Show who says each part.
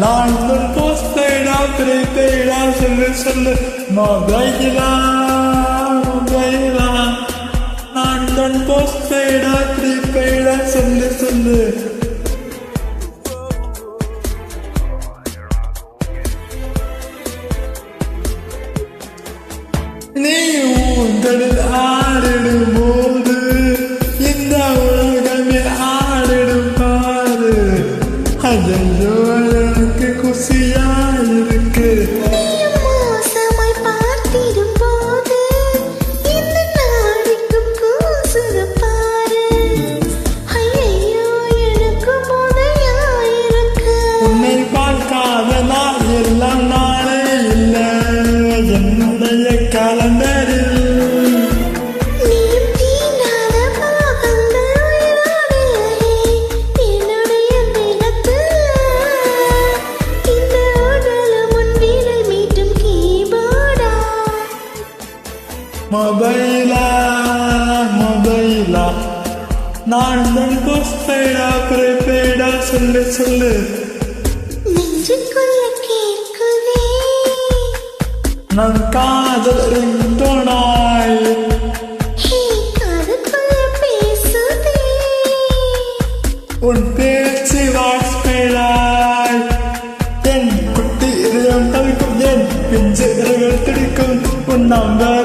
Speaker 1: நான் போஸ்டைடா பிரீபெய்டா சொல்லு சொல்லு மொபைலா நான் போஸ்டைடா பிரீபெய்டா சொல்லு சொல்லு. நீ ஊந்தலில் ஆடிடும் போது இந்த உலகமே ஆடிடும் பாரு. ஐயோ எனக்கு குசியாயிருக்கு.
Speaker 2: மோசமாய் பார்த்திடும் போது இந்த நாடிக்கும் கூசுது பாரு. ஐயோ எனக்கு போதையாயிருக்கு.
Speaker 1: உன்னை பார்க்காத நாள் எல்லாம் நாளே இல்லை என்னுடைய கலண்டரில்.
Speaker 2: நீயும் தீண்டாத பாகங்கள் உயிரோடு என்னுடைய தேகத்தில். இந்த உடலும் உன் விரல் மீட்டும் கீபோர்டா.
Speaker 1: மொபைலா நான் போஸ்டைடா பிரீபெய்டா சொல்லு சொல்லு.
Speaker 2: நெஞ்சுக்குள்ள கேட்குதே
Speaker 1: நான் காதல் ரிங்டோனாய்.
Speaker 2: காதுக்குள்ள பேசுதே.
Speaker 1: உன் பேச்சு வாய்ஸ்பெய்டாய். என் குட்டி இதயம் தவிக்கும் என் பிஞ்சு இரவுகள் துடிக்கும் உன் நம்பர்